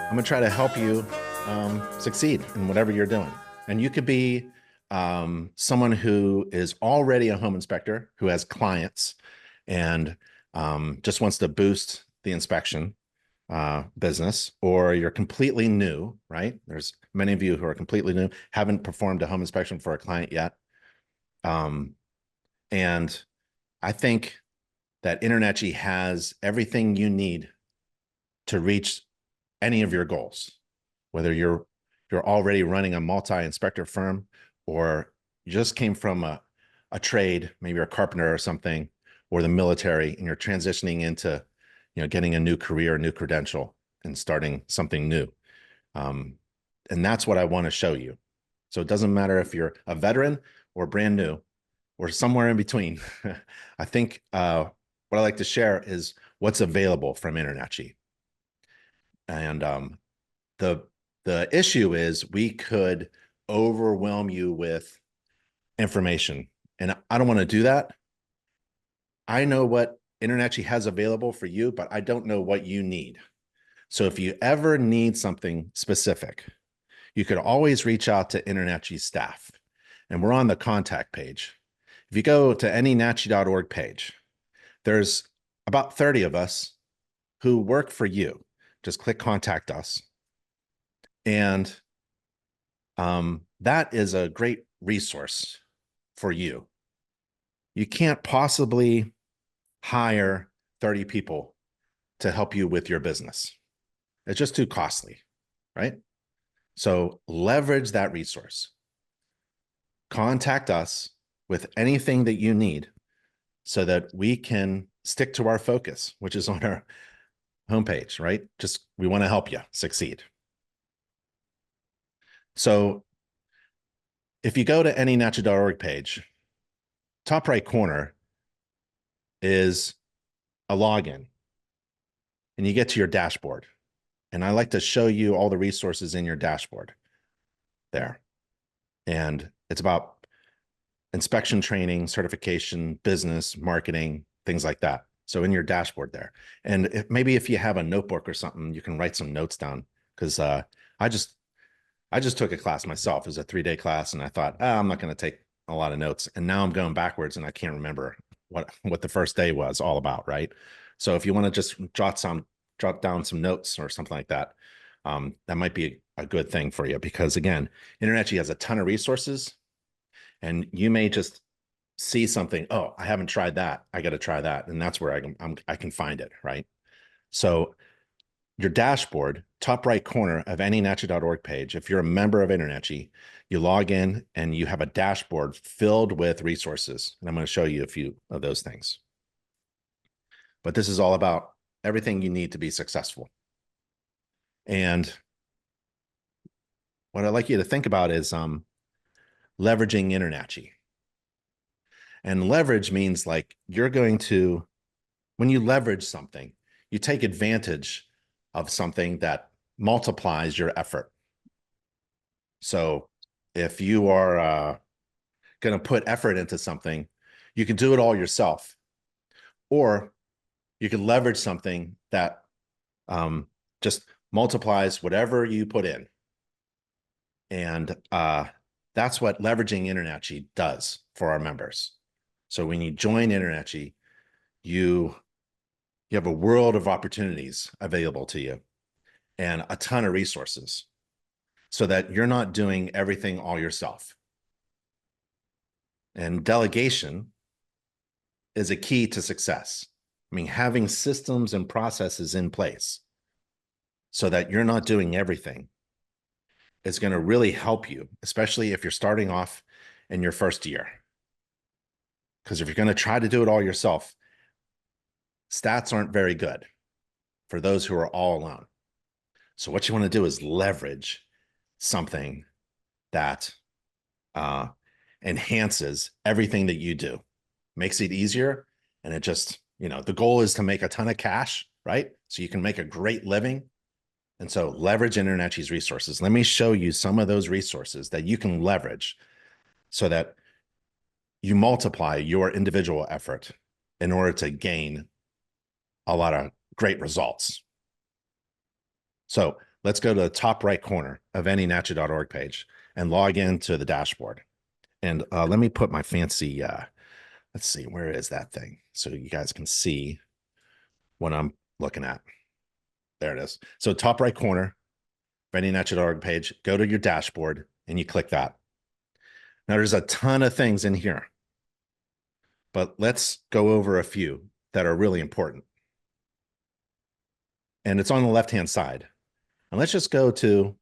I'm gonna try to help you succeed in whatever you're doing. And you could be someone who is already a home inspector who has clients and just wants to boost the inspection business, or you're completely new, right? There's many of you who are completely new, haven't performed a home inspection for a client yet. Um, and I think that InterNACHI has everything you need to reach any of your goals, whether you're already running a multi-inspector firm, or you just came from a trade, maybe you're a carpenter or something, or the military, and you're transitioning into, getting a new career, a new credential, and starting something new. Um, and that's what I want to show you. So it doesn't matter if you're a veteran or brand new or somewhere in between. I think what I like to share is what's available from InterNACHI. And the the issue is we could overwhelm you with information, and I don't want to do that. I know what InterNACHI has available for you, but I don't know what you need. So if you ever need something specific, you could always reach out to InterNACHI staff, and we're on the contact page. If you go to anynachi.org page, there's about 30 of us who work for you. Just click contact us. And that is a great resource for you. You can't possibly hire 30 people to help you with your business. It's just too costly, right? So leverage that resource. Contact us with anything that you need so that we can stick to our focus, which is on our homepage, right? Just, we want to help you succeed. So if you go to anynachi.org page, top right corner is a login, and you get to your dashboard. And I like to show you all the resources in your dashboard there. And it's about inspection training, certification, business, marketing, things like that. So in your dashboard there. And maybe if you have a notebook or something, you can write some notes down, because I just took a class myself. It was a 3-day class, and I thought, I'm not going to take a lot of notes. And now I'm going backwards, and I can't remember what the first day was all about, right? So if you want to just jot down some notes or something like that, that might be a good thing for you, because again, InterNACHI has a ton of resources, and you may just see something, oh, I haven't tried that, I got to try that, and that's where I can find it, right? So your dashboard, top right corner of anynachi.org page, if you're a member of InterNACHI, you log in and you have a dashboard filled with resources. And I'm going to show you a few of those things. But this is all about everything you need to be successful. And what I'd like you to think about is leveraging InterNACHI. And leverage means, like, you're going to, when you leverage something, you take advantage of something that multiplies your effort. So if you are going to put effort into something, you can do it all yourself, or you can leverage something that just multiplies whatever you put in. And that's what leveraging InterNACHI does for our members. So when you join InterNACHI, you have a world of opportunities available to you and a ton of resources, so that you're not doing everything all yourself. And delegation is a key to success. I mean, having systems and processes in place so that you're not doing everything is going to really help you, especially if you're starting off in your first year. Because if you're going to try to do it all yourself, stats aren't very good for those who are all alone. So what you want to do is leverage something that enhances everything that you do, makes it easier. And it just, the goal is to make a ton of cash, right? So you can make a great living. And so leverage InterNACHI's resources. Let me show you some of those resources that you can leverage so that you multiply your individual effort in order to gain a lot of great results. So let's go to the top right corner of any NACHI.org page and log into the dashboard. And let me put my fancy, let's see, where is that thing? So you guys can see what I'm looking at. There it is. So top right corner of any NACHI.org page, go to your dashboard and you click that. Now there's a ton of things in here, but let's go over a few that are really important. And it's on the left-hand side. And let's just go to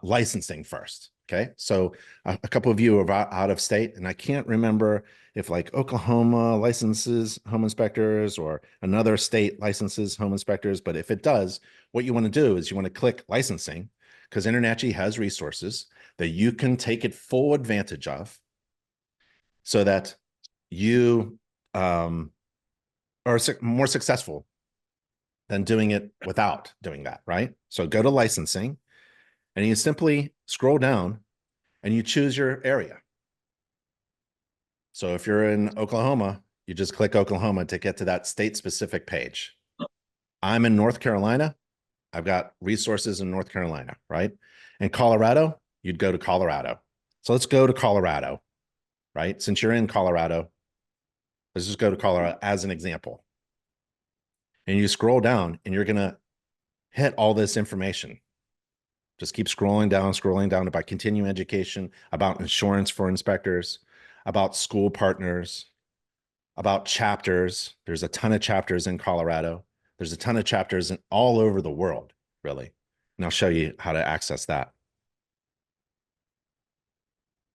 licensing first. Okay. So a couple of you are out of state, and I can't remember if like Oklahoma licenses home inspectors or another state licenses home inspectors. But if it does, what you want to do is you want to click licensing, because InterNACHI has resources that you can take it full advantage of so that you are more successful than doing it without doing that, right? So go to licensing and you simply scroll down and you choose your area. So if you're in Oklahoma, you just click Oklahoma to get to that state-specific page. I'm in North Carolina. I've got resources in North Carolina, right? In Colorado, you'd go to Colorado. So let's go to Colorado, right? Since you're in Colorado, let's just go to Colorado as an example. And you scroll down and you're going to hit all this information. Just keep scrolling down about continuing education, about insurance for inspectors, about school partners, about chapters. There's a ton of chapters in Colorado. There's a ton of chapters all over the world, really. And I'll show you how to access that.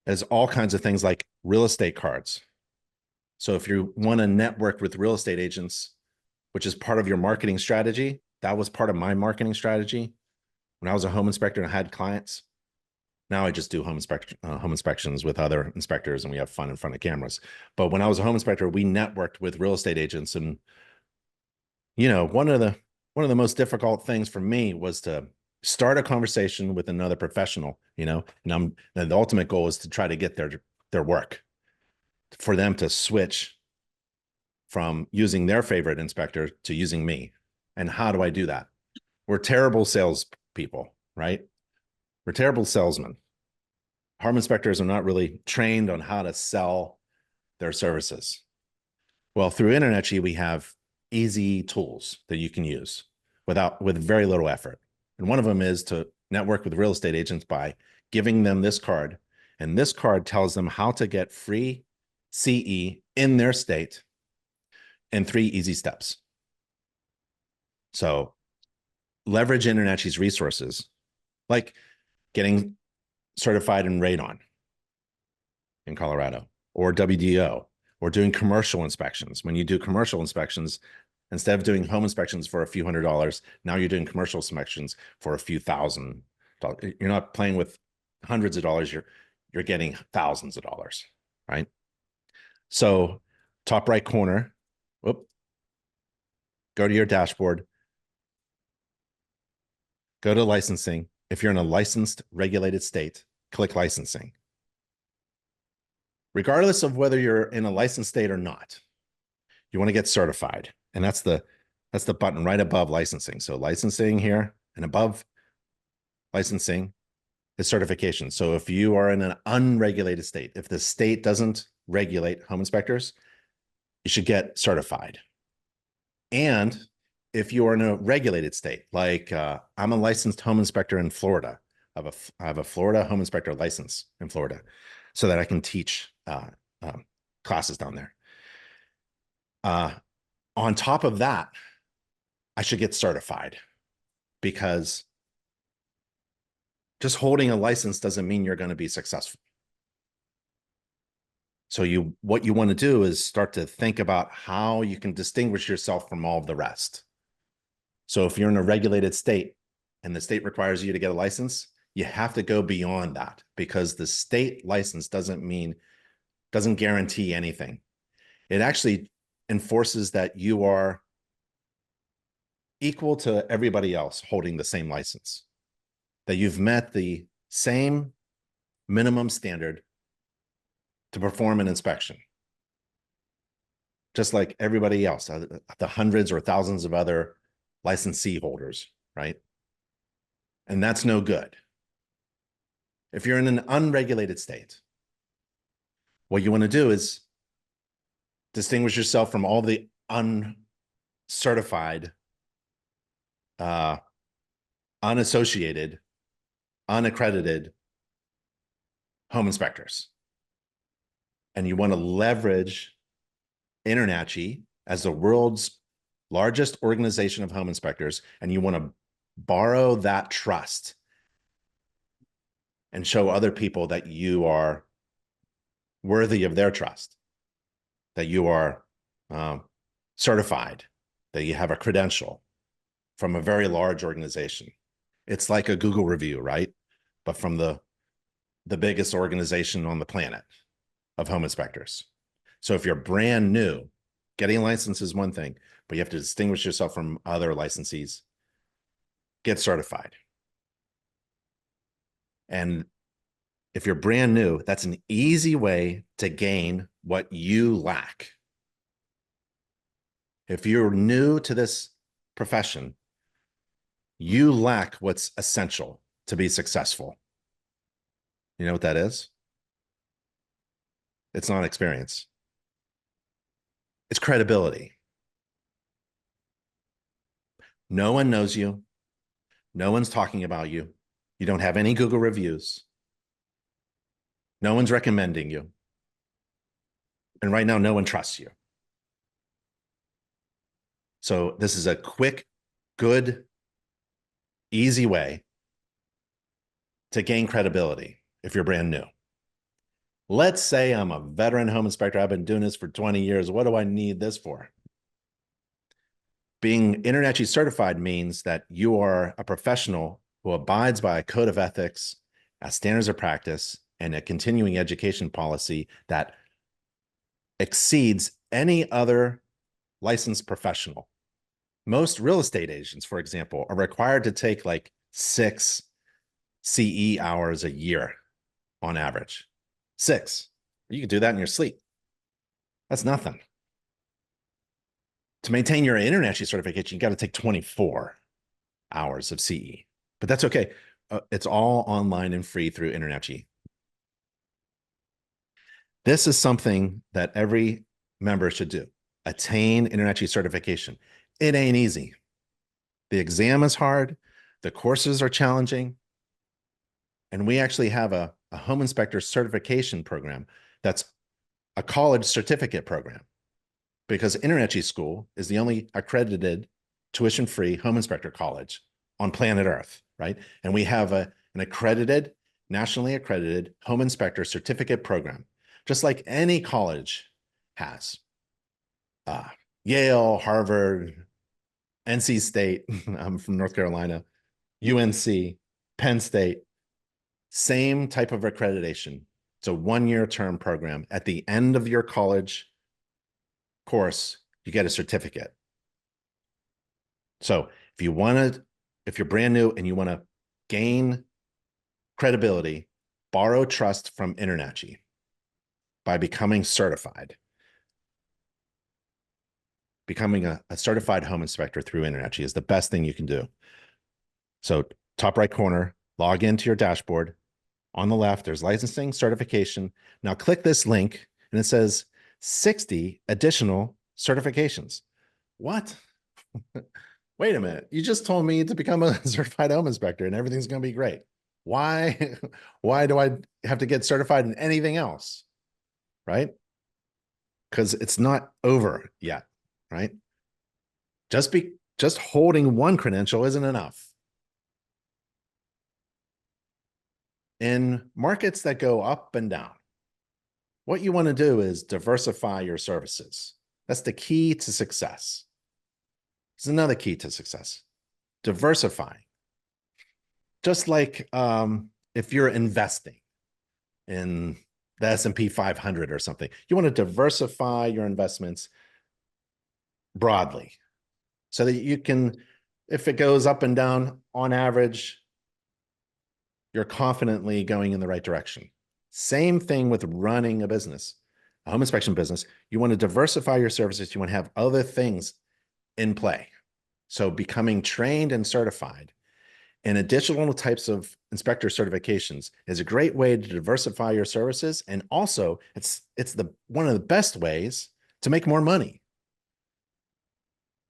There's all kinds of things like real estate cards. So if you want to network with real estate agents, which is part of your marketing strategy, that was part of my marketing strategy when I was a home inspector and I had clients. Now I just do home inspections with other inspectors and we have fun in front of cameras. But when I was a home inspector, we networked with real estate agents. And, you know, one of the most difficult things for me was to start a conversation with another professional, you know, and the ultimate goal is to try to get their work, for them to switch from using their favorite inspector to using me. And how do I do that? We're terrible salespeople, right? We're terrible salesmen. Home inspectors are not really trained on how to sell their services. Well, through InterNACHI, we have easy tools that you can use with very little effort. And one of them is to network with real estate agents by giving them this card. And this card tells them how to get free CE in their state in 3 easy steps. So leverage InterNACHI's resources, like getting certified in radon in Colorado, or WDO, or doing commercial inspections. When you do commercial inspections, instead of doing home inspections for a few $100s, now you're doing commercial inspections for a few $1,000. You're not playing with hundreds of dollars, you're getting thousands of dollars, right? So top right corner, whoop, go to your dashboard, go to licensing. If you're in a licensed, regulated state, click licensing. Regardless of whether you're in a licensed state or not, you want to get certified. And that's the button right above licensing. So licensing here, and above licensing is certification. So if you are in an unregulated state, if the state doesn't regulate home inspectors, you should get certified. And if you are in a regulated state, like I'm a licensed home inspector in Florida, I have a Florida home inspector license in Florida so that I can teach classes down there. On top of that, I should get certified, because just holding a license doesn't mean you're going to be successful. So what you want to do is start to think about how you can distinguish yourself from all of the rest. So if you're in a regulated state and the state requires you to get a license, you have to go beyond that, because the state license doesn't guarantee anything. It actually enforces that you are equal to everybody else holding the same license, that you've met the same minimum standard to perform an inspection, just like everybody else, the hundreds or thousands of other licensee holders, right? And that's no good. If you're in an unregulated state, what you want to do is distinguish yourself from all the uncertified, uh, unassociated, unaccredited home inspectors. And you want to leverage InterNACHI as the world's largest organization of home inspectors, and you want to borrow that trust and show other people that you are worthy of their trust, that you are certified, that you have a credential from a very large organization. It's like a Google review, right? But from the biggest organization on the planet of home inspectors. So if you're brand new, getting a license is one thing, but you have to distinguish yourself from other licensees. Get certified. And if you're brand new, that's an easy way to gain what you lack. If you're new to this profession, you lack what's essential to be successful. You know what that is? It's not experience. It's credibility. No one knows you. No one's talking about you. You don't have any Google reviews. No one's recommending you. And right now, no one trusts you. So this is a quick, good, easy way to gain credibility if you're brand new. Let's say I'm a veteran home inspector. I've been doing this for 20 years. What do I need this for? Being InterNACHI certified means that you are a professional who abides by a code of ethics, a standards of practice, and a continuing education policy that exceeds any other licensed professional. Most real estate agents, for example, are required to take like 6 CE hours a year on average. 6. You can do that in your sleep. That's nothing. To maintain your InterNACHI certification, you got to take 24 hours of CE, but that's okay. It's all online and free through InterNACHI. This is something that every member should do. Attain InterNACHI certification. It ain't easy. The exam is hard. The courses are challenging. And we actually have a home inspector certification program that's a college certificate program, because InterNACHI School is the only accredited tuition-free home inspector college on planet Earth, right? And we have an accredited, nationally accredited home inspector certificate program, just like any college has. Yale, Harvard, NC State, I'm from North Carolina, UNC, Penn State, same type of accreditation. It's a 1-year term program. At the end of your college course, you get a certificate. So if you're brand new and you want to gain credibility, borrow trust from InterNACHI by becoming certified. Becoming a certified home inspector through InterNACHI is the best thing you can do. So top right corner, log into your dashboard. On the left, there's licensing, certification. Now click this link and it says 60 additional certifications. What? Wait a minute. You just told me to become a certified home inspector and everything's going to be great. Why do I have to get certified in anything else? Right? Because it's not over yet, right? Just holding one credential isn't enough. In markets that go up and down, what you want to do is diversify your services. That's the key to success. It's another key to success. Diversifying. Just like if you're investing in the S&P 500 or something, you want to diversify your investments broadly so that you can, if it goes up and down, on average, you're confidently going in the right direction. Same thing with running a business, a home inspection business. You want to diversify your services. You want to have other things in play. So becoming trained and certified And additional types of inspector certifications is a great way to diversify your services. And also it's one of the best ways to make more money.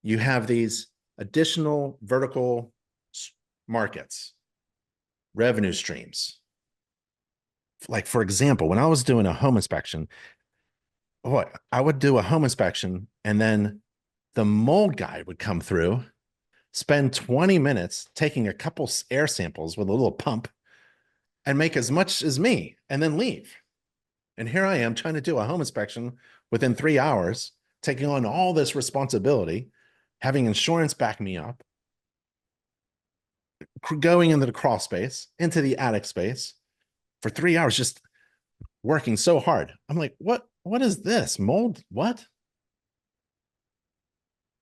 You have these additional vertical markets, revenue streams. Like, for example, when I was doing a home inspection, I would do a home inspection and then the mold guy would come through, spend 20 minutes taking a couple air samples with a little pump and make as much as me and then leave. And here I am trying to do a home inspection within 3 hours, taking on all this responsibility, having insurance back me up, going into the crawl space, into the attic space for 3 hours, just working so hard. I'm like, what is this? Mold? What?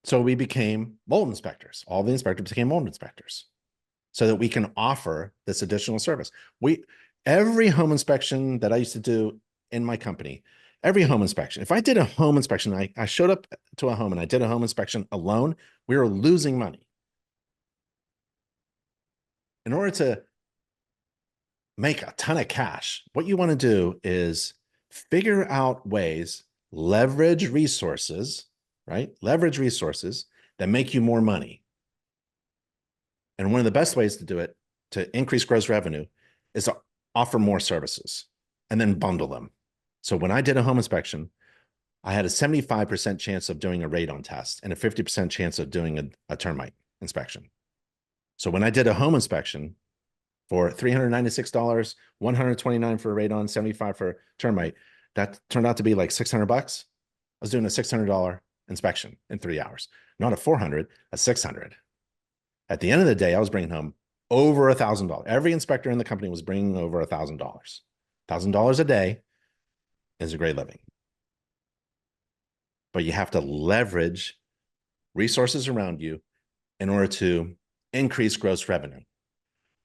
So we became mold inspectors. All the inspectors became mold inspectors so that we can offer this additional service. Every home inspection that I used to do in my company, every home inspection, if I did a home inspection, I showed up to a home and I did a home inspection alone, we were losing money. In order to make a ton of cash, what you want to do is figure out ways, leverage resources, right? Leverage resources that make you more money. And one of the best ways to do it, to increase gross revenue, is to offer more services and then bundle them. So when I did a home inspection, I had a 75% chance of doing a radon test and a 50% chance of doing a termite inspection. So when I did a home inspection for $396, $129 for a radon, $75 for termite, that turned out to be like $600. I was doing a $600 inspection in 3 hours, not a $400, a $600. At the end of the day, I was bringing home over $1,000. Every inspector in the company was bringing over $1,000. $1,000 a day is a great living. But you have to leverage resources around you in order to increase gross revenue,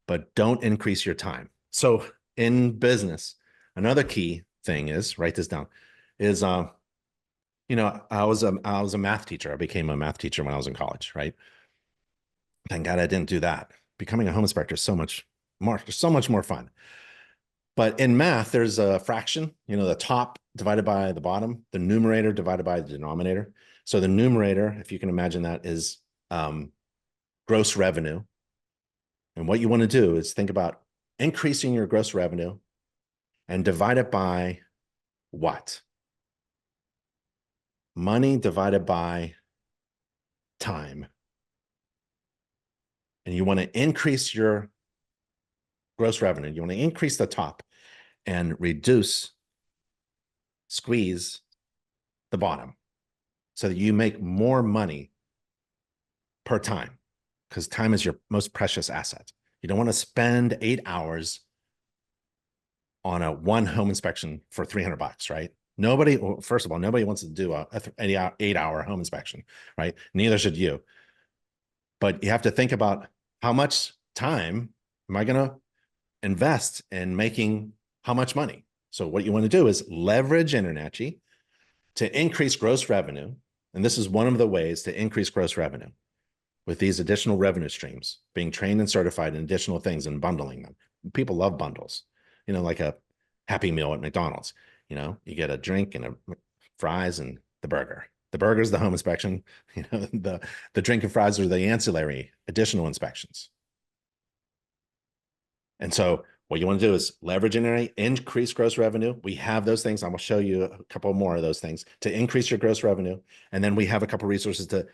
but don't increase your time. So in business, another key thing is, write this down, is, I was a math teacher. I became a math teacher when I was in college, right? Thank God I didn't do that. Becoming a home inspector is so much more fun. But in math, there's a fraction, the top divided by the bottom, the numerator divided by the denominator. So the numerator, if you can imagine that, is gross revenue. And what you want to do is think about increasing your gross revenue and divide it by what? Money divided by time. And you want to increase your gross revenue. You want to increase the top and squeeze the bottom so that you make more money per time, because time is your most precious asset. You don't want to spend 8 hours on one home inspection for $300, right? First of all, nobody wants to do a 8-hour home inspection, right? Neither should you. But you have to think about, how much time am I going to invest in making how much money? So what you want to do is leverage InterNACHI to increase gross revenue. And this is one of the ways to increase gross revenue, with these additional revenue streams, being trained and certified in additional things and bundling them. People love bundles, like a Happy Meal at McDonald's. You get a drink and fries and the burger. The burger is the home inspection. The drink and fries are the ancillary additional inspections. And so what you want to do is leverage and increase gross revenue. We have those things. I'm going to show you a couple more of those things to increase your gross revenue. And then we have a couple of resources to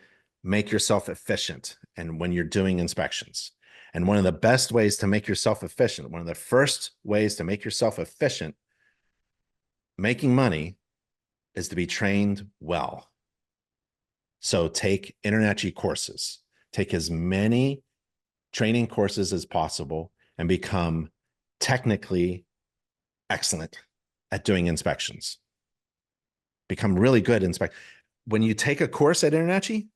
make yourself efficient. And when you're doing inspections, and one of the best ways to make yourself efficient, one of the first ways to make yourself efficient, making money, is to be trained well. So take InterNACHI courses, take as many training courses as possible and become technically excellent at doing inspections. Become really good inspect. When you take a course at InterNACHI,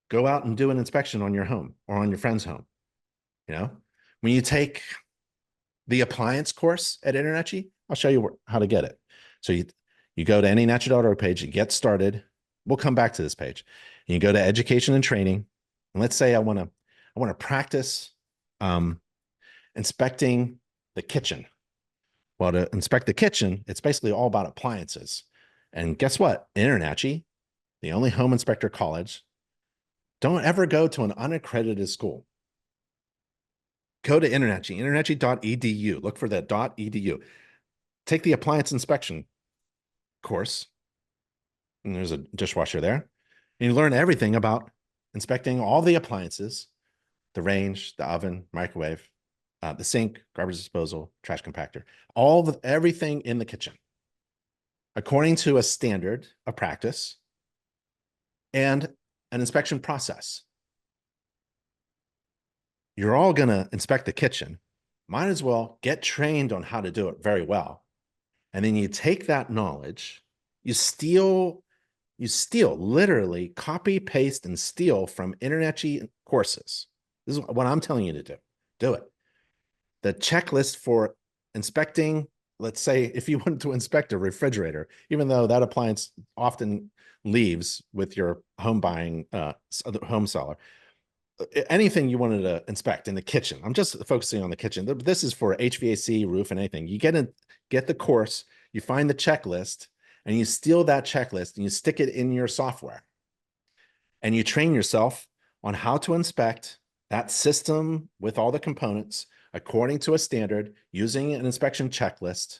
go out and do an inspection on your home or on your friend's home. When you take the appliance course at InterNACHI, I'll show you how to get it. So you go to any NACHI.org page, you get started. We'll come back to this page. And you go to education and training. And let's say I want to practice Inspecting the kitchen. Well, to inspect the kitchen, it's basically all about appliances. And guess what? InterNACHI, the only home inspector college, don't ever go to an unaccredited school. Go to InterNACHI, internachi.edu. Look for that .edu. Take the appliance inspection course. And there's a dishwasher there. And you learn everything about inspecting all the appliances, the range, the oven, microwave, the sink, garbage disposal, trash compactor, everything in the kitchen, according to a standard of practice and an inspection process. You're all going to inspect the kitchen. Might as well get trained on how to do it very well. And then you take that knowledge, you literally copy, paste, and steal from InterNACHI courses. This is what I'm telling you to do. Do it. The checklist for inspecting, let's say, if you wanted to inspect a refrigerator, even though that appliance often leaves with your home buying home seller, anything you wanted to inspect in the kitchen. I'm just focusing on the kitchen. This is for HVAC, roof, and anything. You get the course, you find the checklist, and you steal that checklist and you stick it in your software. And you train yourself on how to inspect that system with all the components according to a standard using an inspection checklist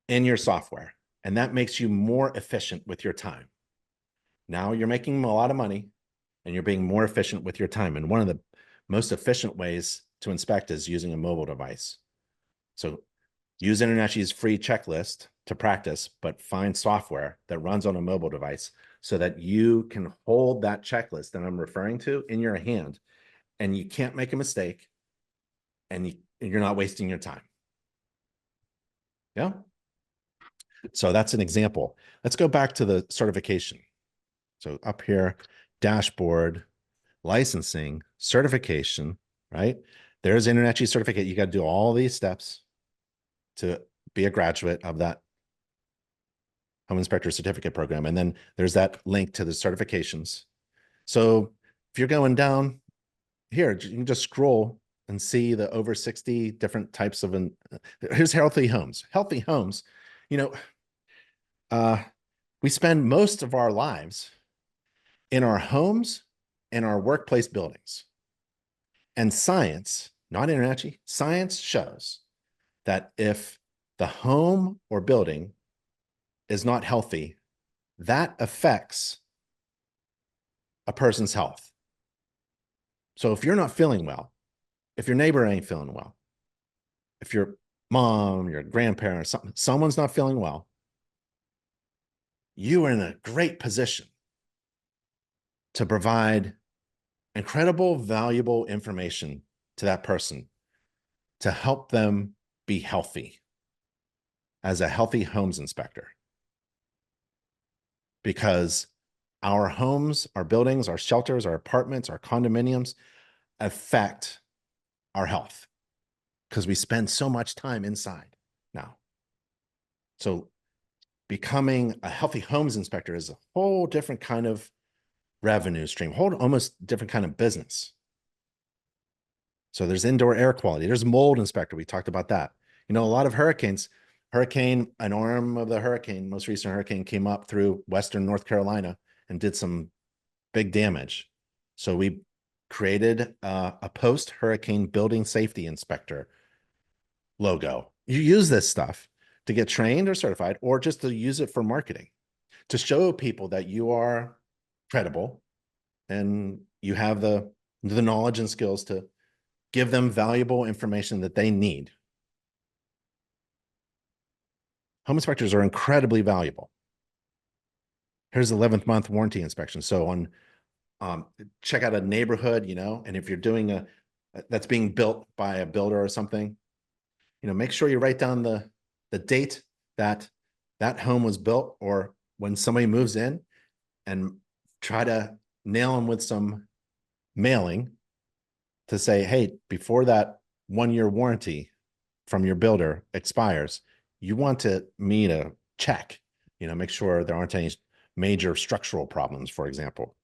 in your software. And that makes you more efficient with your time. Now you're making a lot of money and you're being more efficient with your time. And one of the most efficient ways to inspect is using a mobile device. So use InterNACHI's free checklist to practice, but find software that runs on a mobile device so that you can hold that checklist that I'm referring to in your hand and you can't make a mistake and you're not wasting your time. Yeah. So that's an example. Let's go back to the certification. So up here, dashboard, licensing, certification, right? There's InterNACHI certificate. You got to do all these steps to be a graduate of that home inspector certificate program. And then there's that link to the certifications. So if you're going down here, you can just scroll and see the over 60 different types of, here's healthy homes. Healthy homes, we spend most of our lives in our homes and our workplace buildings. And science, not InterNACHI, science shows that if the home or building is not healthy, that affects a person's health. So if you're not feeling well, if your neighbor ain't feeling well, if your mom, your grandparent, or someone's not feeling well, you are in a great position to provide incredible, valuable information to that person to help them be healthy as a healthy homes inspector. Because our homes, our buildings, our shelters, our apartments, our condominiums affect our health because we spend so much time inside now. So becoming a healthy homes inspector is a whole different kind of revenue stream, whole almost different kind of business. So there's indoor air quality. There's mold inspector. We talked about that. A lot of hurricanes, an arm of the hurricane, most recent hurricane came up through Western North Carolina and did some big damage. So we created a post-hurricane building safety inspector logo. You use this stuff to get trained or certified, or just to use it for marketing, to show people that you are credible and you have the knowledge and skills to give them valuable information that they need. Home inspectors are incredibly valuable. Here's the 11th month warranty inspection. So check out a neighborhood, and if you're doing that's being built by a builder or something, make sure you write down the date that home was built, or when somebody moves in, and try to nail them with some mailing to say, hey, before that 1-year warranty from your builder expires, you want me to check, make sure there aren't any major structural problems, for example.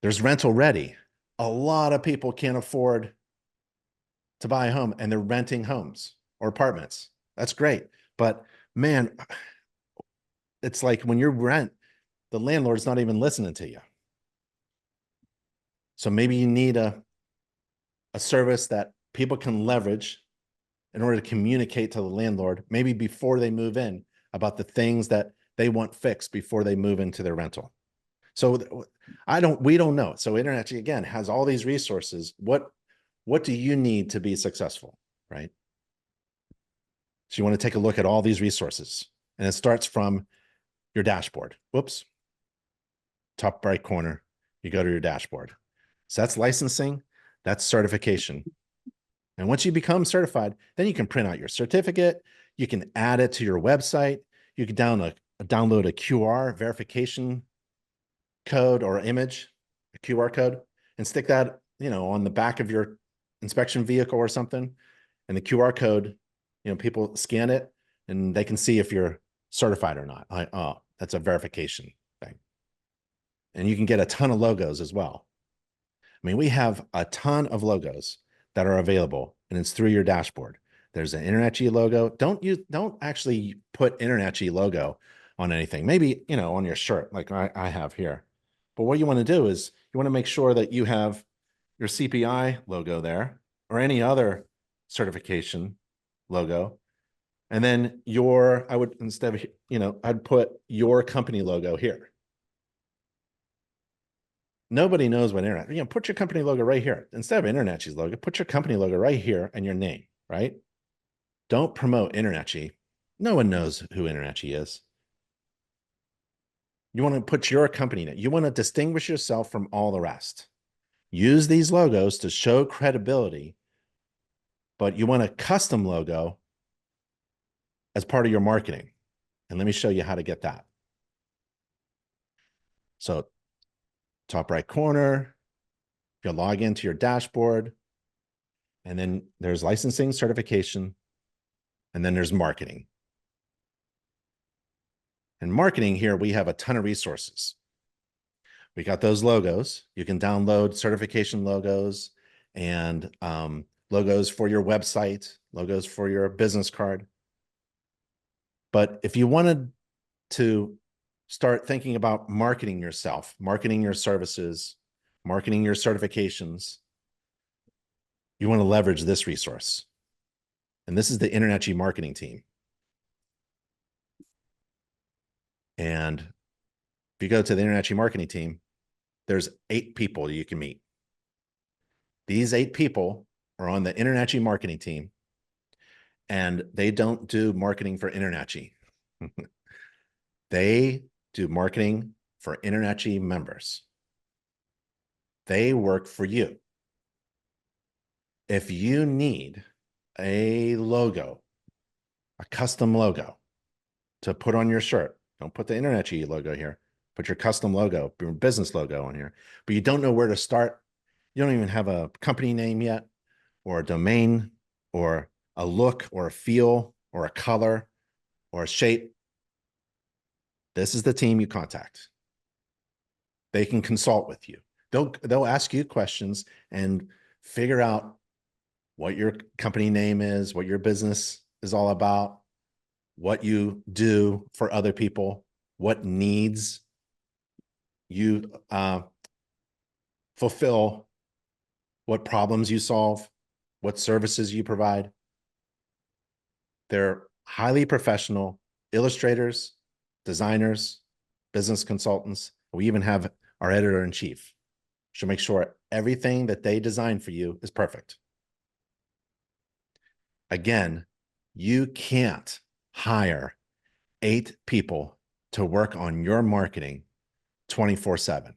There's rental ready. A lot of people can't afford to buy a home and they're renting homes or apartments. That's great. But man, it's like when you rent, the landlord's not even listening to you. So maybe you need a service that people can leverage in order to communicate to the landlord, maybe before they move in, about the things that they want fixed before they move into their rental. So we don't know. So InterNACHI, again, has all these resources. What do you need to be successful, right? So you want to take a look at all these resources, and it starts from your dashboard. Whoops. Top right corner, you go to your dashboard. So that's licensing, that's certification. And once you become certified, then you can print out your certificate. You can add it to your website. You can download a QR verification code or image, a QR code, and stick that, on the back of your inspection vehicle or something. And the QR code, people scan it and they can see if you're certified or not. Oh, that's a verification thing. And you can get a ton of logos as well. I mean, we have a ton of logos that are available, and it's through your dashboard. There's an InterNACHI logo. Don't actually put InterNACHI logo on anything. Maybe, on your shirt, like I have here. But what you want to do is you want to make sure that you have your CPI logo there or any other certification logo. And then I would, instead of, I'd put your company logo here. Nobody knows what InterNACHI, put your company logo right here. Instead of InterNACHI's logo, put your company logo right here and your name, right? Don't promote InterNACHI. No one knows who InterNACHI is. You want to put your company name. You want to distinguish yourself from all the rest. Use these logos to show credibility, but you want a custom logo as part of your marketing. And let me show you how to get that. So top right corner, you'll log into your dashboard, and then there's licensing, certification, and then there's marketing. And marketing here, we have a ton of resources. We got those logos. You can download certification logos and logos for your website, logos for your business card. But if you wanted to start thinking about marketing yourself, marketing your services, marketing your certifications, you want to leverage this resource. And this is the InterNACHI marketing team. And if you go to the InterNACHI marketing team, there's 8 people you can meet. These 8 people are on the InterNACHI marketing team, and they don't do marketing for InterNACHI. They do marketing for InterNACHI members. They work for you. If you need a logo, a custom logo to put on your shirt, don't put the InterNACHI logo here, put your custom logo, your business logo on here, but you don't know where to start. You don't even have a company name yet, or a domain, or a look, or a feel, or a color, or a shape. This is the team you contact. They can consult with you. They'll ask you questions and figure out what your company name is, what your business is all about, what you do for other people, what needs you fulfill, what problems you solve, what services you provide. They're highly professional illustrators, designers, business consultants. We even have our editor-in-chief. She'll make sure everything that they design for you is perfect. Again, you can't hire 8 people to work on your marketing 24/7.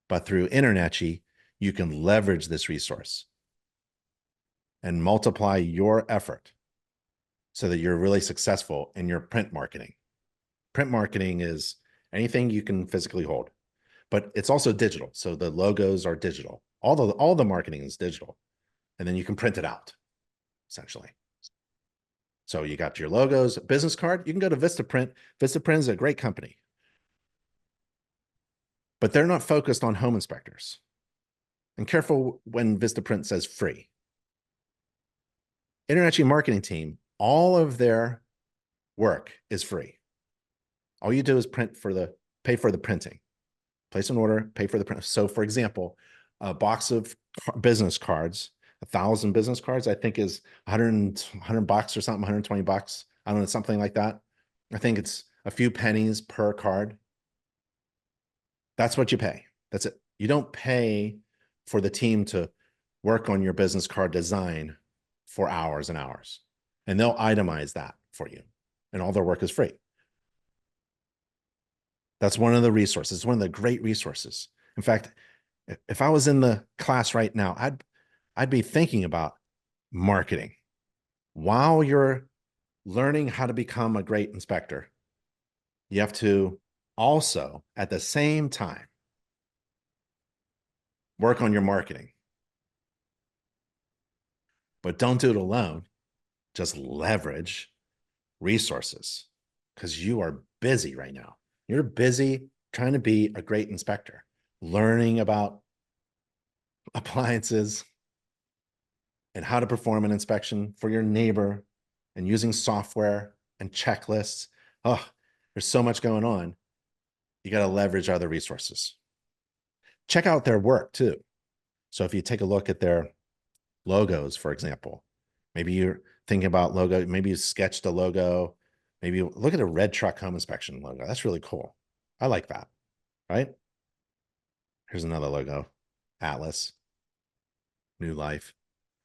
But through InterNACHI, you can leverage this resource and multiply your effort so that you're really successful in your print marketing. Print marketing is anything you can physically hold, but it's also digital. So the logos are digital. All the marketing is digital, and then you can print it out, essentially. So you got your logos, business card. You can go to Vistaprint. Vistaprint is a great company, but they're not focused on home inspectors. And careful when Vistaprint says free. InterNACHI marketing team, all of their work is free. All you do is pay for the printing, place an order, pay for the print. So for example, a box of business cards, 1,000 business cards, I think is 100 bucks or something, 120 bucks. I don't know, something like that. I think it's a few pennies per card. That's what you pay. That's it. You don't pay for the team to work on your business card design for hours and hours. And they'll itemize that for you. And all their work is free. That's one of the resources, one of the great resources. In fact, if I was in the class right now, I'd be thinking about marketing while you're learning how to become a great inspector. You have to also, at the same time, work on your marketing. But don't do it alone. Just leverage resources because you are busy right now. You're busy trying to be a great inspector, learning about appliances and how to perform an inspection for your neighbor and using software and checklists. Oh, there's so much going on. You got to leverage other resources. Check out their work too. So if you take a look at their logos, for example, maybe you're thinking about logo, maybe you sketched a logo, maybe you look at a red truck home inspection logo. That's really cool. I like that, right? Here's another logo, Atlas, New Life.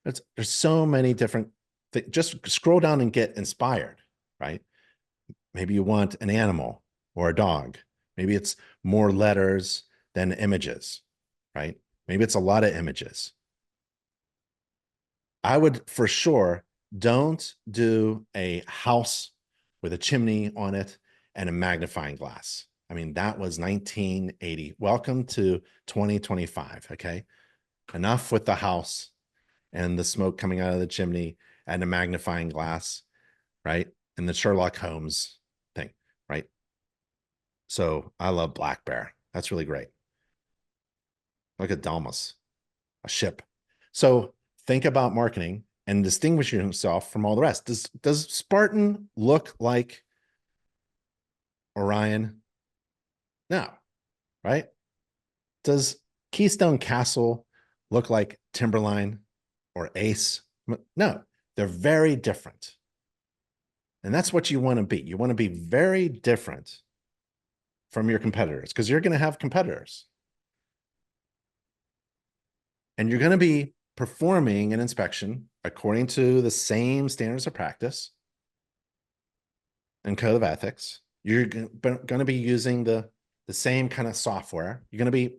There's so many different things. Just scroll down and get inspired, right? Maybe you want an animal or a dog. Maybe it's more letters than images, right? Maybe it's a lot of images. I would for sure don't do a house with a chimney on it and a magnifying glass. I mean, that was 1980. Welcome to 2025, okay? Enough with the house and the smoke coming out of the chimney and a magnifying glass, right? And the Sherlock Holmes thing, right? So I love Black Bear. That's really great. Look at Dalmas, a ship. So think about marketing and distinguishing yourself from all the rest. Does Spartan look like Orion? No, right? Does Keystone Castle look like Timberline or Ace? No, they're very different. And that's what you want to be. You want to be very different from your competitors because you're going to have competitors. And you're going to be performing an inspection according to the same standards of practice and code of ethics. You're going to be using the same kind of software. You're going to be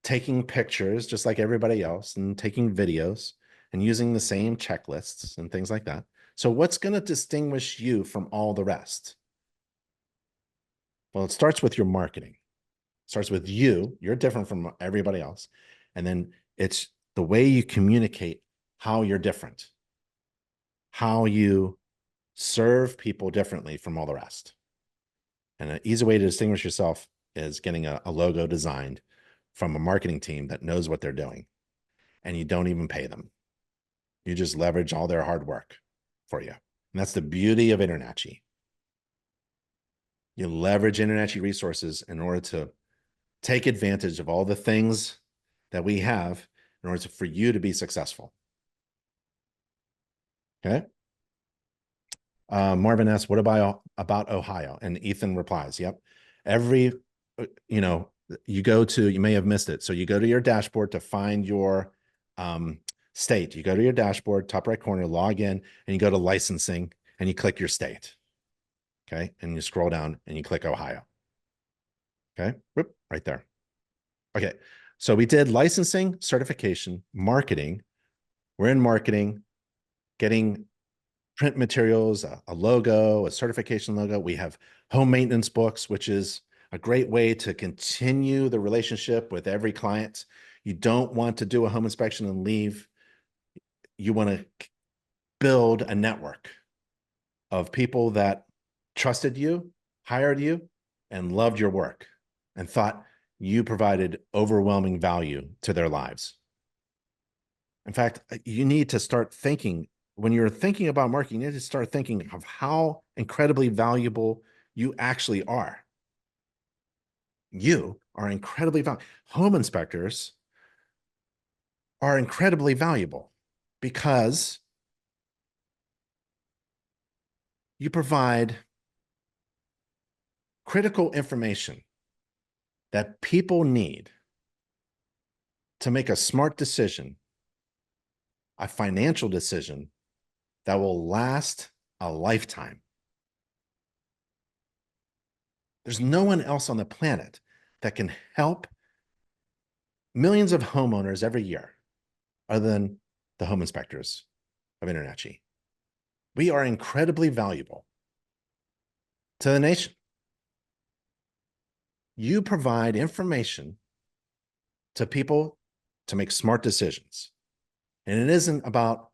taking pictures just like everybody else and taking videos and using the same checklists and things like that. So what's going to distinguish you from all the rest? Well, it starts with your marketing. It starts with you. You're different from everybody else. And then it's the way you communicate how you're different, how you serve people differently from all the rest. And an easy way to distinguish yourself is getting a logo designed from a marketing team that knows what they're doing. And you don't even pay them. You just leverage all their hard work for you. And that's the beauty of InterNACHI. You leverage InterNACHI resources in order to take advantage of all the things that we have in order for you to be successful. Okay. Marvin asks, what about Ohio? And Ethan replies, yep. Every, you may have missed it. So you go to your dashboard to find your state. You go to your dashboard, top right corner, log in, and you go to licensing and you click your state. Okay. And you scroll down and you click Ohio. Okay. Whoop, right there. Okay. So we did licensing, certification, marketing. We're in marketing, getting print materials, a logo, a certification logo. We have home maintenance books, which is a great way to continue the relationship with every client. You don't want to do a home inspection and leave. You want to build a network of people that trusted you, hired you, and loved your work and thought you provided overwhelming value to their lives. In fact, you need to start thinking, when you're thinking about marketing, you need to start thinking of how incredibly valuable you actually are. You are incredibly valuable. Home inspectors are incredibly valuable because you provide critical information that people need to make a smart decision, a financial decision that will last a lifetime. There's no one else on the planet that can help millions of homeowners every year other than the home inspectors of InterNACHI. We are incredibly valuable to the nation. You provide information to people to make smart decisions. And it isn't about,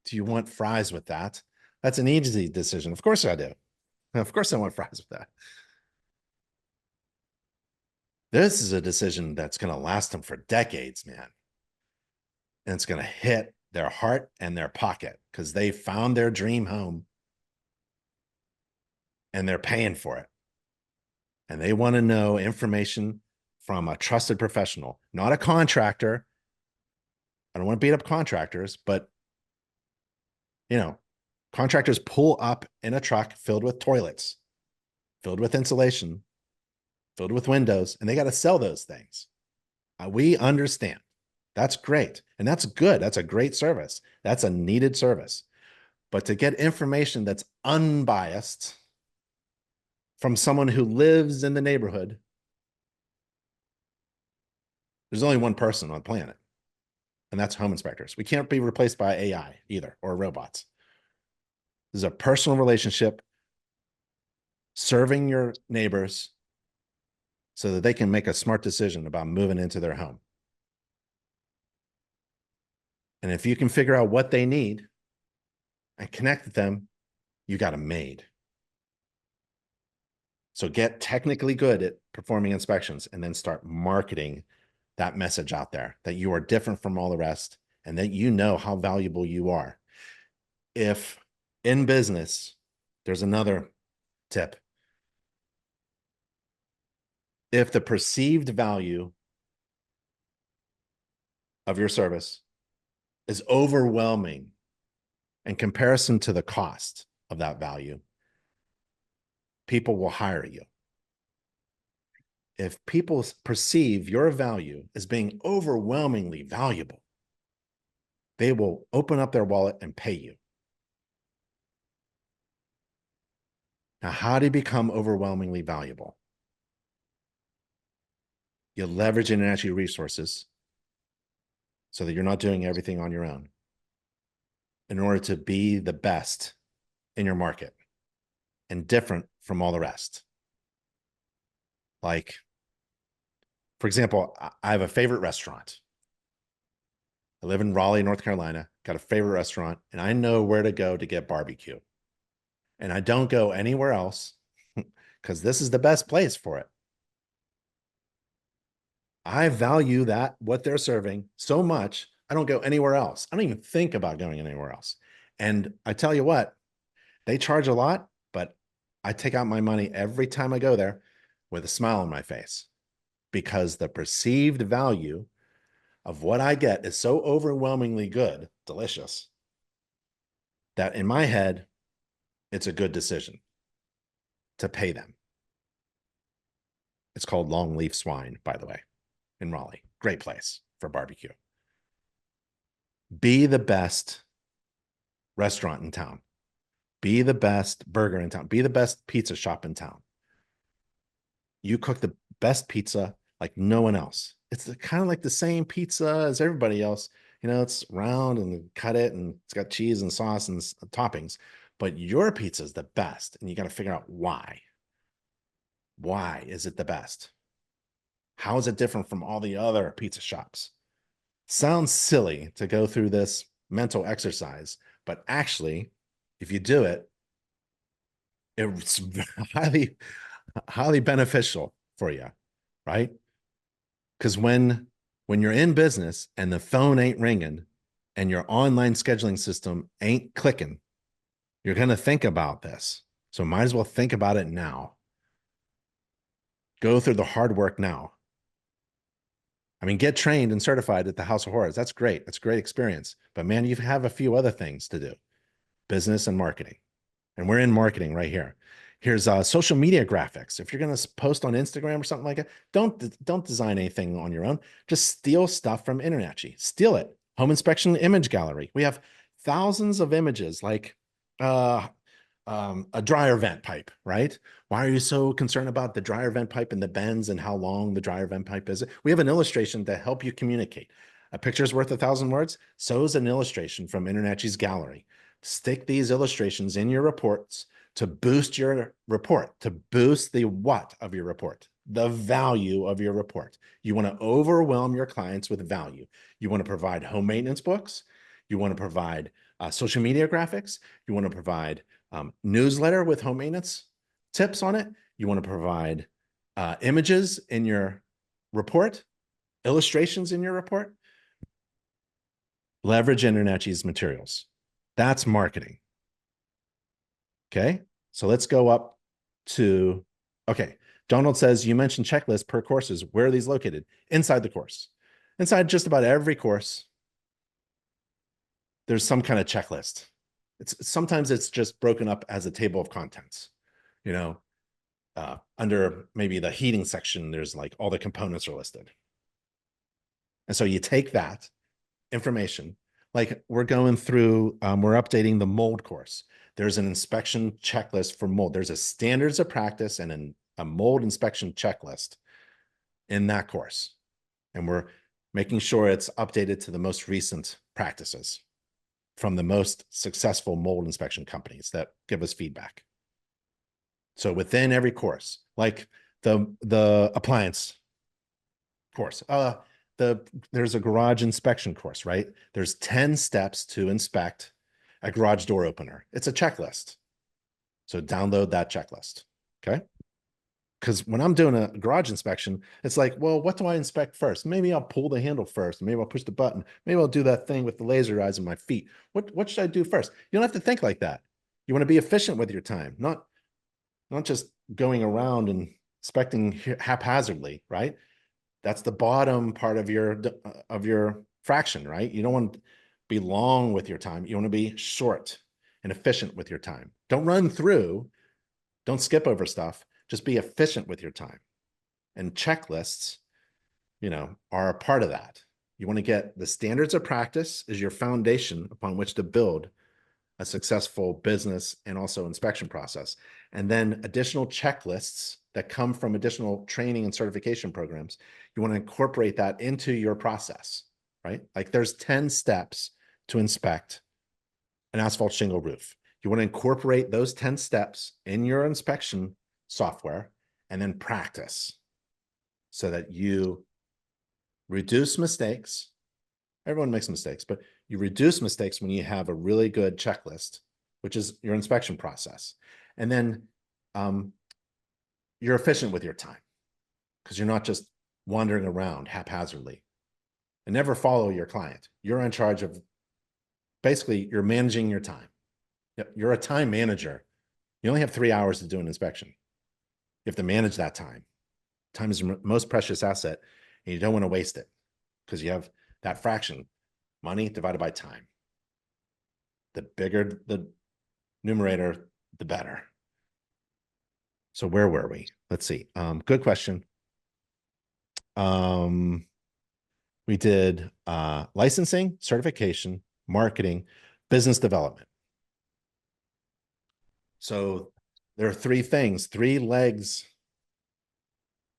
do you want fries with that? That's an easy decision. Of course I do. Of course I want fries with that. This is a decision that's going to last them for decades, man. And it's going to hit their heart and their pocket because they found their dream home and they're paying for it. And they want to know information from a trusted professional, not a contractor. I don't want to beat up contractors, but contractors pull up in a truck filled with toilets, filled with insulation, filled with windows, and they got to sell those things. We understand. That's great. And that's good. That's a great service. That's a needed service. But to get information that's unbiased from someone who lives in the neighborhood, there's only one person on the planet, and that's home inspectors. We can't be replaced by AI either, or robots. This is a personal relationship serving your neighbors so that they can make a smart decision about moving into their home. And if you can figure out what they need and connect with them, you got them made. So get technically good at performing inspections and then start marketing that message out there that you are different from all the rest and that you know how valuable you are. If in business, there's another tip. If the perceived value of your service is overwhelming in comparison to the cost of that value, people will hire you. If people perceive your value as being overwhelmingly valuable, they will open up their wallet and pay you. Now, how do you become overwhelmingly valuable? You leverage InterNACHI resources so that you're not doing everything on your own in order to be the best in your market and different from all the rest. Like, for example, I have a favorite restaurant. I live in Raleigh, North Carolina, got a favorite restaurant, and I know where to go to get barbecue. And I don't go anywhere else because this is the best place for it. I value that, what they're serving so much, I don't go anywhere else. I don't even think about going anywhere else. And I tell you what, they charge a lot, but I take out my money every time I go there with a smile on my face because the perceived value of what I get is so overwhelmingly good, delicious, that in my head, it's a good decision to pay them. It's called Longleaf Swine, by the way, in Raleigh. Great place for barbecue. Be the best restaurant in town. Be the best burger in town. Be the best pizza shop in town. You cook the best pizza like no one else. It's kind of like the same pizza as everybody else. It's round and cut it and it's got cheese and sauce and toppings. But your pizza is the best. And you got to figure out why. Why is it the best? How is it different from all the other pizza shops? Sounds silly to go through this mental exercise, but actually, if you do it, it's highly, highly beneficial for you, right? Because when when you're in business and the phone ain't ringing and your online scheduling system ain't clicking, you're going to think about this. So might as well think about it now. Go through the hard work now. I mean, get trained and certified at the House of Horrors. That's great. That's a great experience. But man, you have a few other things to do, business and marketing. And we're in marketing right here. Here's social media graphics. If you're going to post on Instagram or something like that, don't design anything on your own. Just steal stuff from InterNACHI. Steal it. Home inspection image gallery. We have thousands of images like a dryer vent pipe, right? Why are you so concerned about the dryer vent pipe and the bends and how long the dryer vent pipe is? We have an illustration to help you communicate. A picture's worth 1,000 words. So is an illustration from InterNACHI's gallery. Stick these illustrations in your reports to boost your report, to boost the what of your report, the value of your report. You want to overwhelm your clients with value. You want to provide home maintenance books. You want to provide social media graphics. You want to provide newsletter with home maintenance tips on it. You want to provide images in your report, illustrations in your report. Leverage InterNACHI's materials. That's marketing. Okay, so let's go up to, okay, Donald says, you mentioned checklists per courses. Where are these located? Inside the course. Inside just about every course, there's some kind of checklist. Sometimes it's just broken up as a table of contents. You know, under maybe the heating section, there's like all the components are listed. And so you take that information, like we're going through, we're updating the mold course. There's an inspection checklist for mold. There's a standards of practice and a mold inspection checklist in that course. And we're making sure it's updated to the most recent practices from the most successful mold inspection companies that give us feedback. So within every course, like the appliance course, there's a garage inspection course, right? There's 10 steps to inspect a garage door opener. It's a checklist. So download that checklist, okay? Because when I'm doing a garage inspection, it's like, well, what do I inspect first? Maybe I'll pull the handle first. Maybe I'll push the button. Maybe I'll do that thing with the laser eyes on my feet. What should I do first? You don't have to think like that. You want to be efficient with your time, not just going around and inspecting haphazardly, right? That's the bottom part of your fraction, right? You don't want to be long with your time. You want to be short and efficient with your time. Don't run through, don't skip over stuff. Just be efficient with your time. And checklists, you know, are a part of that. You want to get the standards of practice is your foundation upon which to build a successful business and also inspection process. And then additional checklists that come from additional training and certification programs. You want to incorporate that into your process, right? Like there's 10 steps to inspect an asphalt shingle roof. You want to incorporate those 10 steps in your inspection software and then practice so that you reduce mistakes. Everyone makes mistakes, but you reduce mistakes when you have a really good checklist, which is your inspection process. And then you're efficient with your time because you're not just wandering around haphazardly. And never follow your client. You're in charge of, basically, you're managing your time. You're a time manager. You only have 3 hours to do an inspection. You have to manage that time. Time is your most precious asset, and you don't want to waste it because you have that fraction, money divided by time. The bigger the numerator, the better. So where were we? Let's see. Good question. We did licensing, certification, marketing, business development. So there are three things, three legs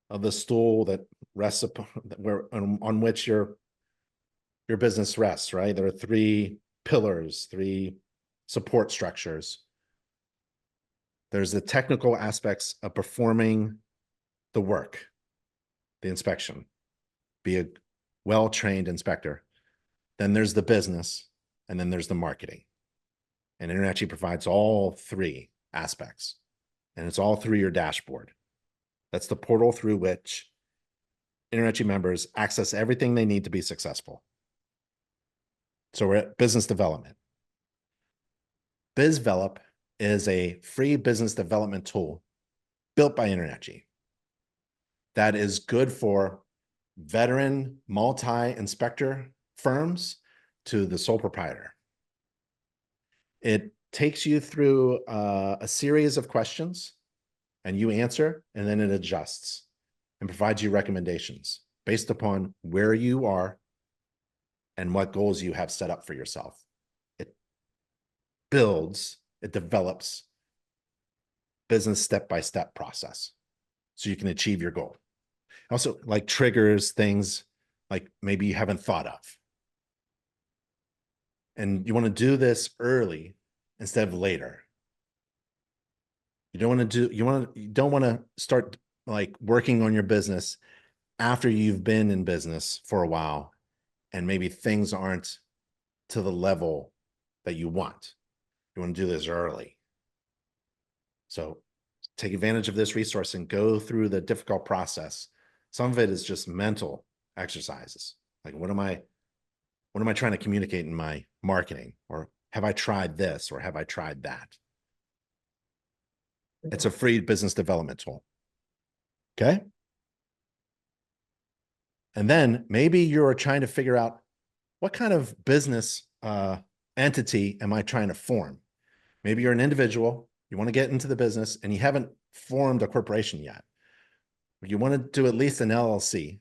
of the stool that rests upon, on which your business rests, right? There are three pillars, three support structures. There's the technical aspects of performing the work, the inspection, be a well-trained inspector. Then there's the business, and then there's the marketing. And InterNACHI provides all three aspects, and it's all through your dashboard. That's the portal through which InterNACHI members access everything they need to be successful. So we're at business development. BizDevelop is a free business development tool built by InterNACHI that is good for veteran multi-inspector firms to the sole proprietor. It takes you through a series of questions and you answer, and then it adjusts and provides you recommendations based upon where you are and what goals you have set up for yourself. It builds, it develops business step-by-step process so you can achieve your goal. Also, like triggers things like maybe you haven't thought of. And you want to do this early instead of later. You don't want to do, you don't want to start like working on your business after you've been in business for a while and maybe things aren't to the level that you want. You want to do this early. So take advantage of this resource and go through the difficult process. Some of it is just mental exercises. Like, what am I trying to communicate in my marketing? Or have I tried this? Or have I tried that? It's a free business development tool. Okay. And then maybe you're trying to figure out what kind of business entity am I trying to form? Maybe you're an individual, you want to get into the business and you haven't formed a corporation yet. You want to do at least an LLC,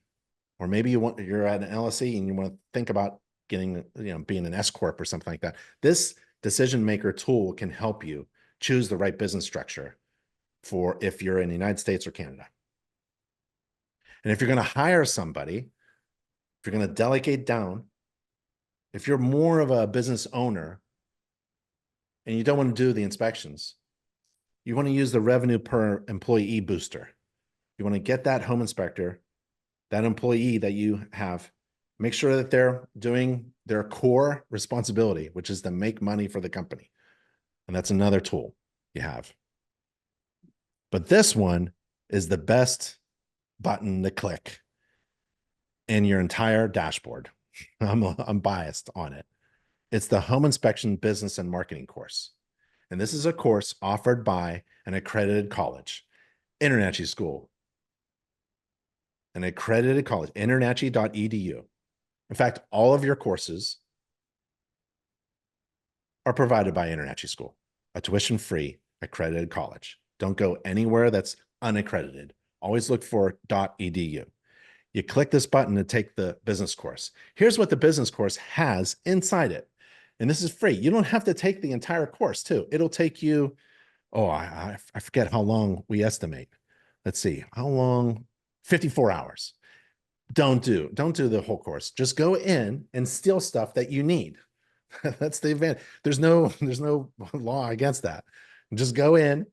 or maybe you're at an LLC and you want to think about getting, being an S corp or something like that. This decision maker tool can help you choose the right business structure for if you're in the United States or Canada. And if you're going to hire somebody, if you're going to delegate down, if you're more of a business owner and you don't want to do the inspections, you want to use the revenue per employee booster. You want to get that home inspector, that employee that you have, make sure that they're doing their core responsibility, which is to make money for the company. And that's another tool you have. But this one is the best button to click in your entire dashboard. I'm biased on it. It's the Home Inspection Business and Marketing course. And this is a course offered by an accredited college, InterNACHI School, an accredited college, internachi.edu. In fact, all of your courses are provided by InterNACHI School, a tuition-free accredited college. Don't go anywhere that's unaccredited. Always look for .edu. You click this button to take the business course. Here's what the business course has inside it. And this is free. You don't have to take the entire course too. It'll take you, I forget how long we estimate. Let's see, how long? 54 hours. Don't do the whole course. Just go in and steal stuff that you need. That's the advantage. There's no law against that. Just go in,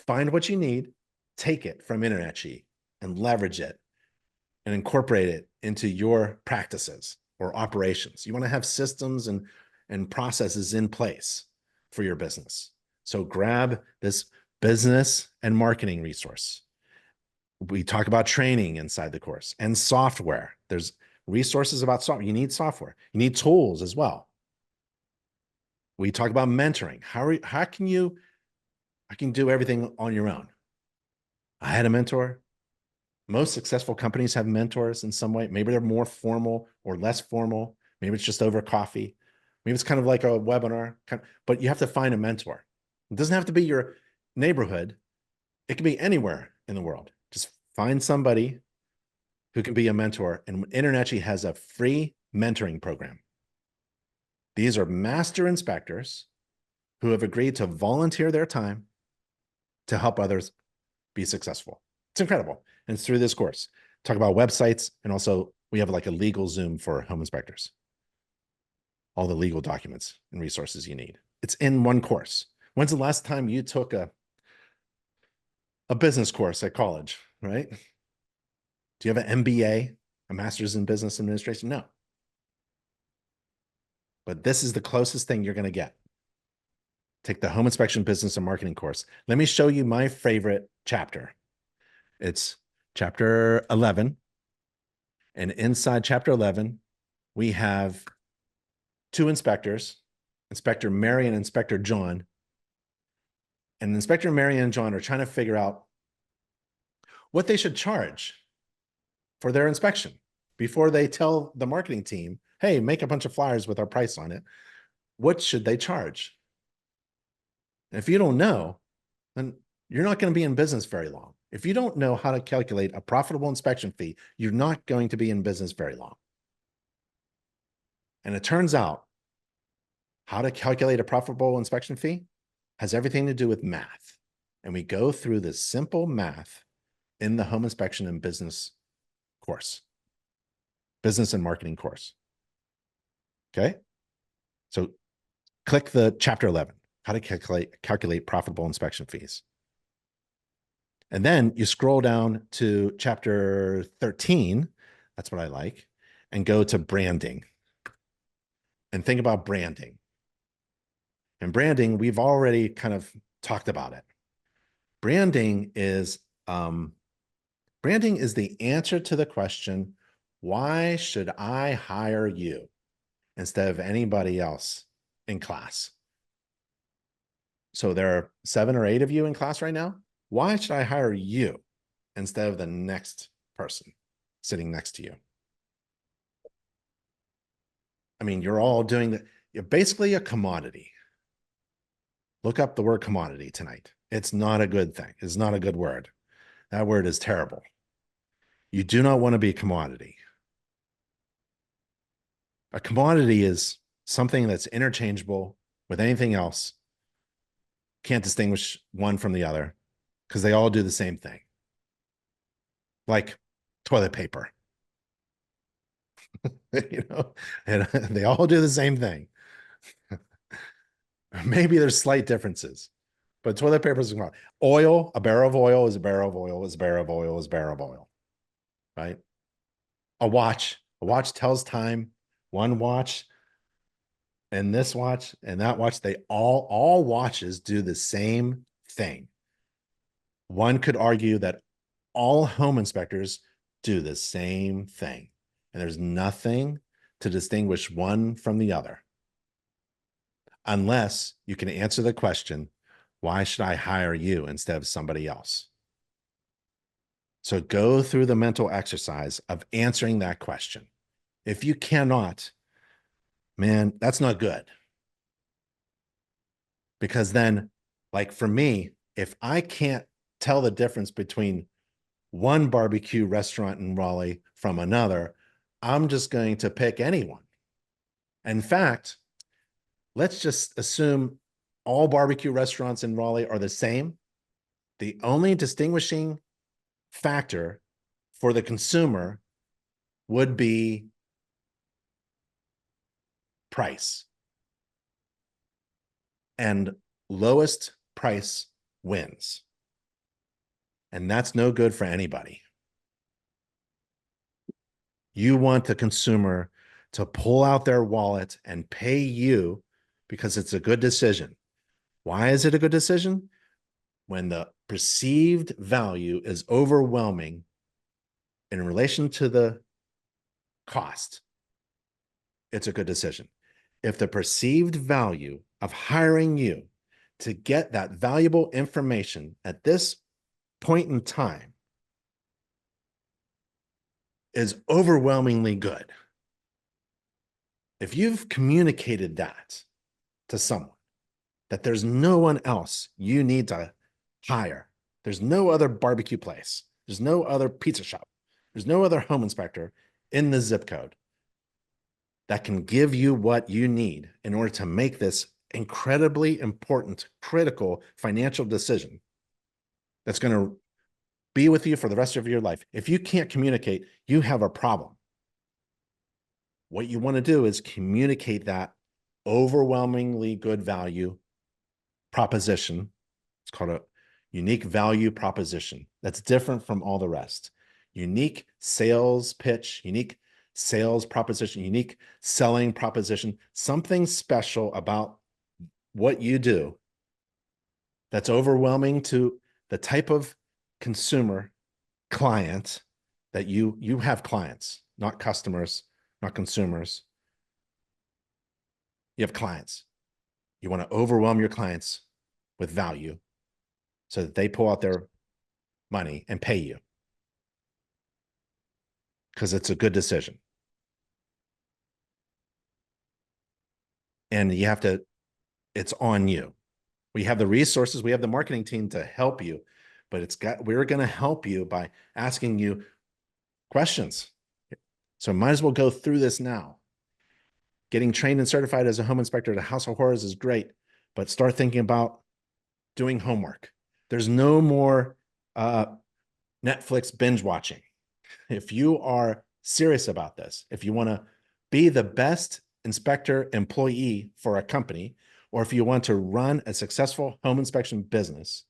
find what you need, take it from InterNACHI and leverage it and incorporate it into your practices or operations. You want to have systems and processes in place for your business. So grab this business and marketing resource. We talk about training inside the course and software. There's resources about software. You need software. You need tools as well. We talk about mentoring. How can you do everything on your own? I had a mentor. Most successful companies have mentors in some way. Maybe they're more formal or less formal. Maybe it's just over coffee. Maybe it's kind of like a webinar, but you have to find a mentor. It doesn't have to be your neighborhood. It can be anywhere in the world. Just find somebody who can be a mentor. And InterNACHI has a free mentoring program. These are master inspectors who have agreed to volunteer their time to help others be successful. It's incredible. And it's through this course. Talk about websites. And also we have like a legal Zoom for home inspectors. All the legal documents and resources you need. It's in one course. When's the last time you took a business course at college, right? Do you have an MBA, a master's in business administration? No. But this is the closest thing you're going to get. Take the home inspection business and marketing course. Let me show you my favorite chapter. It's chapter 11. And inside chapter 11, we have two inspectors, Inspector Mary and Inspector John. And Inspector Mary and John are trying to figure out what they should charge for their inspection before they tell the marketing team, hey, make a bunch of flyers with our price on it. What should they charge? And if you don't know, then you're not going to be in business very long. If you don't know how to calculate a profitable inspection fee, you're not going to be in business very long. And it turns out how to calculate a profitable inspection fee has everything to do with math. And we go through this simple math in the home inspection and business course, business and marketing course. Okay. So click the chapter 11, how to calculate profitable inspection fees. And then you scroll down to chapter 13. That's what I like. And go to branding and think about branding. And branding, we've already kind of talked about it. Branding is the answer to the question, why should I hire you instead of anybody else in class? So there are 7 or 8 of you in class right now. Why should I hire you instead of the next person sitting next to you? I mean, you're all doing you're basically a commodity. Look up the word commodity tonight. It's not a good thing. It's not a good word. That word is terrible. You do not want to be a commodity. A commodity is something that's interchangeable with anything else. Can't distinguish one from the other because they all do the same thing. Like toilet paper. You know, and they all do the same thing. Maybe there's slight differences, but toilet paper is oil. A barrel of oil is a barrel of oil is a barrel of oil is a barrel of oil, right? A watch tells time. One watch and this watch and that watch, they all watches do the same thing. One could argue that all home inspectors do the same thing, and there's nothing to distinguish one from the other. Unless you can answer the question, why should I hire you instead of somebody else? So go through the mental exercise of answering that question. If you cannot, man, that's not good. Because then, like for me, if I can't tell the difference between one barbecue restaurant in Raleigh from another, I'm just going to pick anyone. In fact, let's just assume all barbecue restaurants in Raleigh are the same. The only distinguishing factor for the consumer would be price. And lowest price wins. And that's no good for anybody. You want the consumer to pull out their wallet and pay you because it's a good decision. Why is it a good decision? When the perceived value is overwhelming in relation to the cost, it's a good decision. If the perceived value of hiring you to get that valuable information at this point in time is overwhelmingly good, if you've communicated that to someone, that there's no one else you need to hire, there's no other barbecue place, there's no other pizza shop, there's no other home inspector in the zip code that can give you what you need in order to make this incredibly important, critical financial decision that's going to be with you for the rest of your life. If you can't communicate, you have a problem. What you want to do is communicate that overwhelmingly good value proposition. It's called a unique value proposition. That's different from all the rest. Unique sales pitch, unique sales proposition, unique selling proposition, something special about what you do that's overwhelming to the type of consumer client that you have clients, not customers, not consumers. You have clients. You want to overwhelm your clients with value so that they pull out their money and pay you because it's a good decision. And you have to, it's on you. We have the resources, we have the marketing team to help you, but we're going to help you by asking you questions. So might as well go through this now. Getting trained and certified as a home inspector at a House of Horrors is great, but start thinking about doing homework. There's no more Netflix binge watching. If you are serious about this, if you want to be the best inspector employee for a company, or if you want to run a successful home inspection business,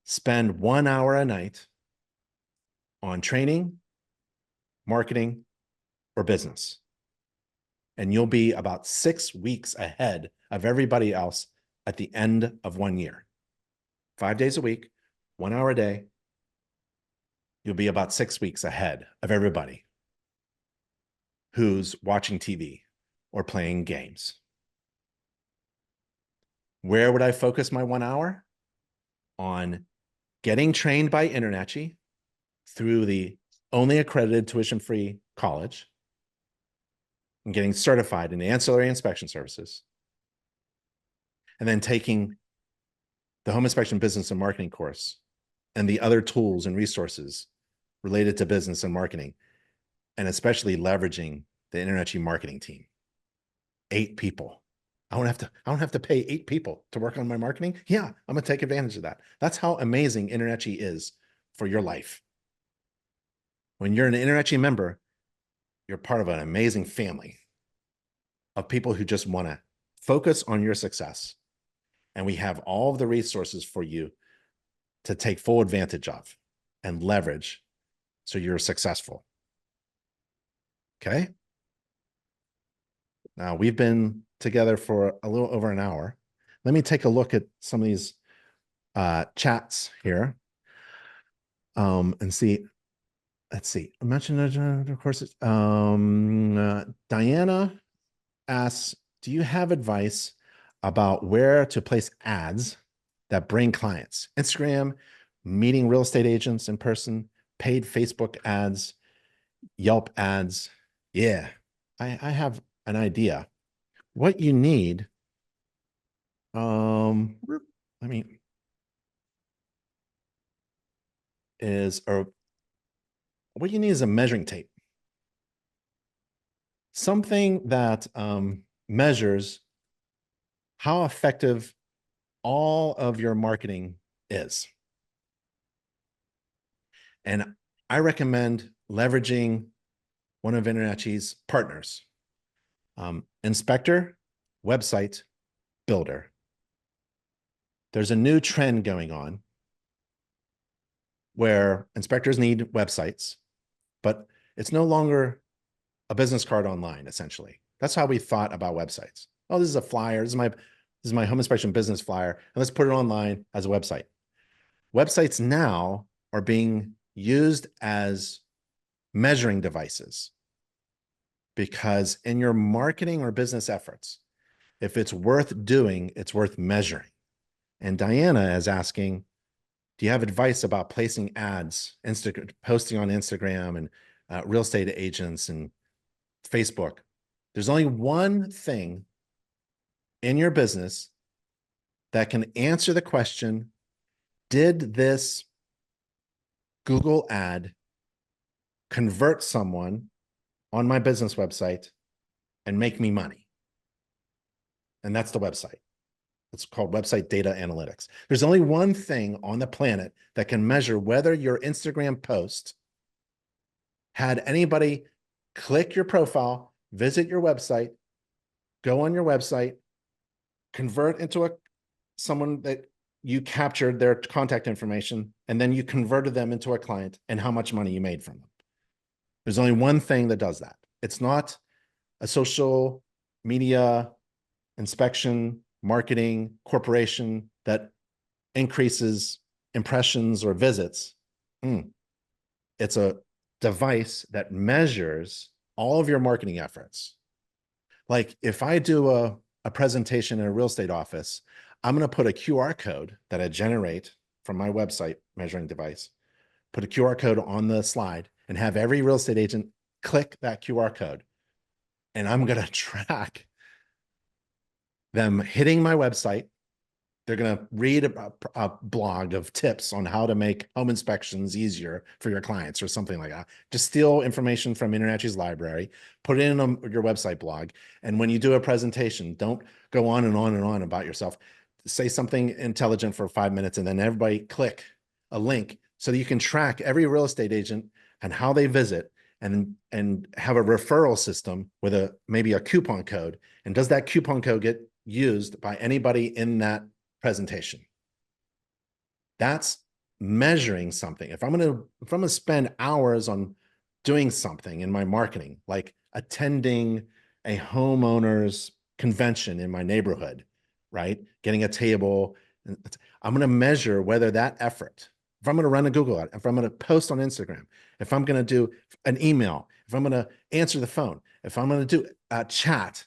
spend 1 hour a night on training, marketing, or business. And you'll be about 6 weeks ahead of everybody else at the end of 1 year. 5 days a week, 1 hour a day, you'll be about 6 weeks ahead of everybody who's watching TV or playing games. Where would I focus my 1 hour? On getting trained by InterNACHI through the only accredited tuition-free college and getting certified in ancillary inspection services, and then taking the home inspection business and marketing course and the other tools and resources related to business and marketing, and especially leveraging the InterNACHI marketing team. 8 people. I don't have to pay 8 people to work on my marketing. Yeah, I'm going to take advantage of that. That's how amazing InterNACHI is for your life. When you're an InterNACHI member, you're part of an amazing family of people who just want to focus on your success. And we have all of the resources for you to take full advantage of and leverage so you're successful. Okay? Now, we've been together for a little over an hour. Let me take a look at some of these chats here and see. Let's see. I mentioned, of course, Diana asks, do you have advice about where to place ads that bring clients? Instagram, meeting real estate agents in person, paid Facebook ads, Yelp ads. Yeah, I have an idea. What you need, what you need is a measuring tape. Something that measures how effective all of your marketing is. And I recommend leveraging one of InterNACHI's partners, Inspector Website Builder. There's a new trend going on where inspectors need websites, but it's no longer a business card online, essentially. That's how we thought about websites. Oh, this is a flyer. This is my home inspection business flyer, and let's put it online as a website. Websites now are being used as measuring devices, because in your marketing or business efforts, if it's worth doing, it's worth measuring. And Diana is asking, do you have advice about placing ads, posting on Instagram and real estate agents and Facebook? There's only one thing in your business that can answer the question, did this Google ad convert someone on my business website and make me money? And that's the website. It's called website data analytics. There's only one thing on the planet that can measure whether your Instagram post had anybody click your profile, visit your website, go on your website, convert into someone that you captured their contact information, and then you converted them into a client, and how much money you made from them. There's only one thing that does that. It's not a social media inspection marketing corporation that increases impressions or visits. It's a device that measures all of your marketing efforts. Like if I do a presentation in a real estate office, I'm going to put a QR code that I generate from my website measuring device, put a QR code on the slide and have every real estate agent click that QR code. And I'm going to track them hitting my website. They're going to read a blog of tips on how to make home inspections easier for your clients or something like that. Just steal information from InterNACHI's library, put it in your website blog. And when you do a presentation, don't go on and on and on about yourself. Say something intelligent for 5 minutes and then everybody click a link so that you can track every real estate agent and how they visit and have a referral system with maybe a coupon code. And does that coupon code get used by anybody in that presentation? That's measuring something. If I'm gonna spend hours on doing something in my marketing, like attending a homeowners convention in my neighborhood, right? Getting a table, I'm gonna measure whether that effort, if I'm gonna run a Google ad, if I'm gonna post on Instagram, if I'm gonna do an email, if I'm gonna answer the phone, if I'm gonna do a chat,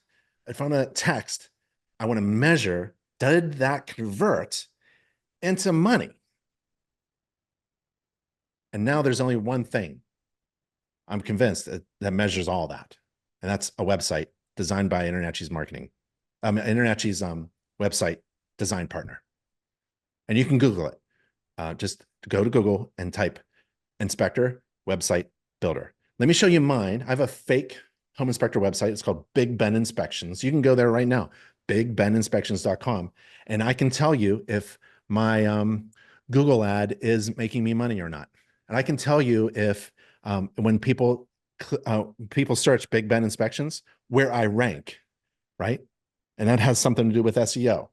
if I'm gonna text, I wanna measure, did that convert into money? And now there's only one thing I'm convinced that measures all that. And that's a website designed by InterNACHI's marketing, InterNACHI's website design partner. And you can Google it. Just go to Google and type inspector website builder. Let me show you mine. I have a fake home inspector website. It's called Big Ben Inspections. You can go there right now, bigbeninspections.com. And I can tell you if my Google ad is making me money or not. And I can tell you if when people search Big Ben Inspections, where I rank, right? And that has something to do with SEO.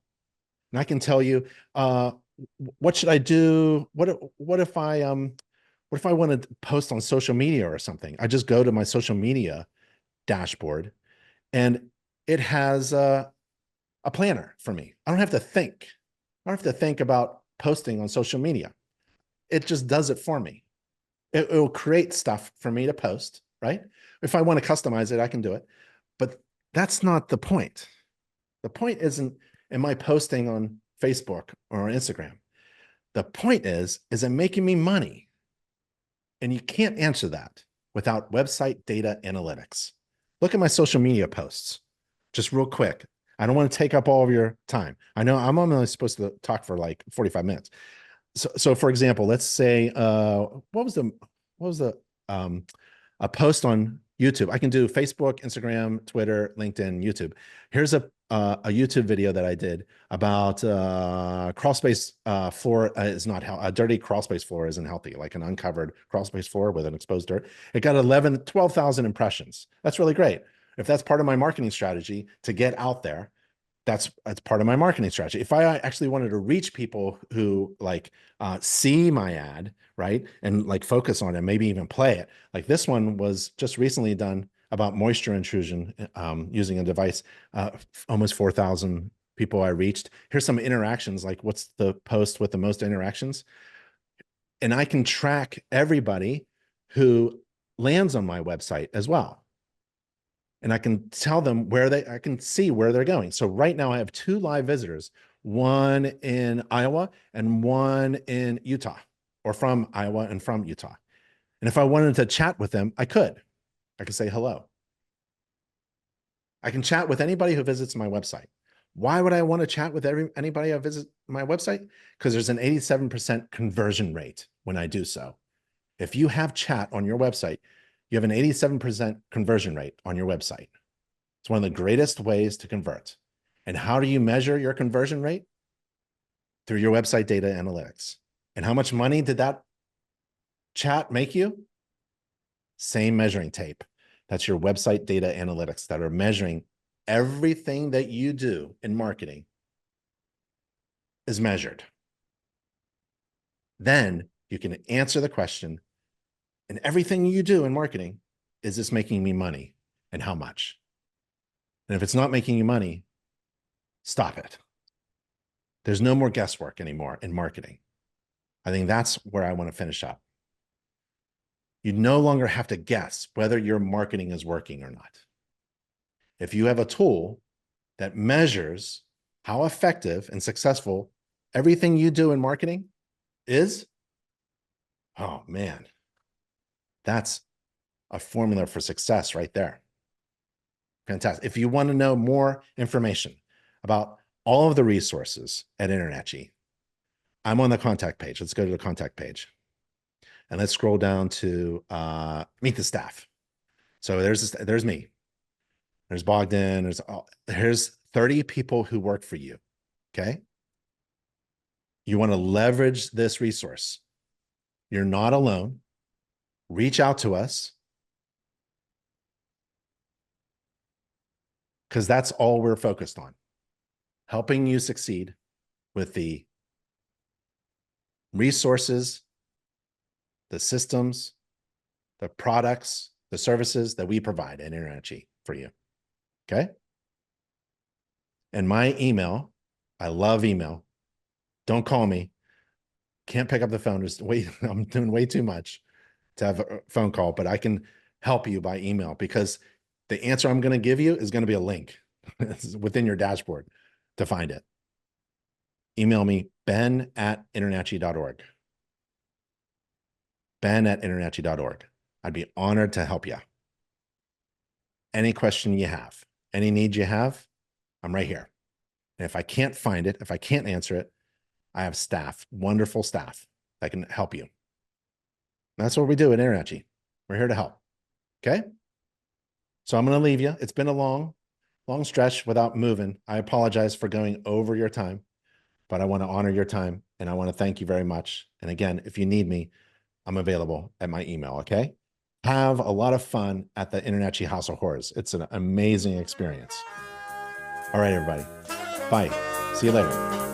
And I can tell you, what should I do? What if I want to post on social media or something? I just go to my social media dashboard and it has a planner for me. I don't have to think. I don't have to think about posting on social media. It just does it for me. It will create stuff for me to post, right? If I want to customize it, I can do it. But that's not the point. The point isn't, am I posting on Facebook or on Instagram? The point is it making me money? And you can't answer that without website data analytics. Look at my social media posts, just real quick. I don't want to take up all of your time. I know I'm only supposed to talk for like 45 minutes. So for example, let's say, what was the a post on YouTube? I can do Facebook, Instagram, Twitter, LinkedIn, YouTube. Here's a YouTube video that I did about crawl space floor is not healthy. A dirty crawl space floor isn't healthy, like an uncovered crawl space floor with an exposed dirt. It got 12,000 impressions. That's really great. If that's part of my marketing strategy to get out there, that's part of my marketing strategy. If I actually wanted to reach people who like see my ad, right, and like focus on it, maybe even play it. Like this one was just recently done about moisture intrusion using a device. Almost 4,000 people I reached. Here's some interactions. Like, what's the post with the most interactions? And I can track everybody who lands on my website as well. And I can tell them I can see where they're going. So right now I have 2 live visitors, one in Iowa and one in Utah, or from Iowa and from Utah. And if I wanted to chat with them, I could say hello. I can chat with anybody who visits my website. Why would I want to chat with anybody who visits my website? Because there's an 87% conversion rate when I do so. If you have chat on your website, you have an 87% conversion rate on your website. It's one of the greatest ways to convert. And how do you measure your conversion rate? Through your website data analytics. And how much money did that chat make you? Same measuring tape. That's your website data analytics that are measuring everything that you do in marketing is measured. Then you can answer the question, and everything you do in marketing, is this making me money and how much? And if it's not making you money, stop it. There's no more guesswork anymore in marketing. I think that's where I want to finish up. You no longer have to guess whether your marketing is working or not. If you have a tool that measures how effective and successful everything you do in marketing is, oh man, that's a formula for success right there. Fantastic. If you want to know more information about all of the resources at InterNACHI, I'm on the contact page. Let's go to the contact page. And let's scroll down to meet the staff. So there's me. There's Bogdan. There's 30 people who work for you. Okay. You want to leverage this resource. You're not alone. Reach out to us, because that's all we're focused on. Helping you succeed with the resources, the systems, the products, the services that we provide at InterNACHI for you. Okay. And my email, I love email. Don't call me. Can't pick up the phone. Just wait. I'm doing way too much to have a phone call, but I can help you by email, because the answer I'm going to give you is going to be a link within your dashboard to find it. Email me, ben@internachi.org. ben@internachi.org. I'd be honored to help you. Any question you have, any need you have, I'm right here. And if I can't find it, if I can't answer it, I have staff, wonderful staff that can help you. That's what we do at InterNACHI. We're here to help. Okay. So I'm going to leave you. It's been a long stretch without moving. I apologize for going over your time, but I want to honor your time, and I want to thank you very much. And again, if you need me, I'm available at my email. Okay. Have a lot of fun at the InterNACHI House of Horrors. It's an amazing experience. All right, everybody. Bye. See you later.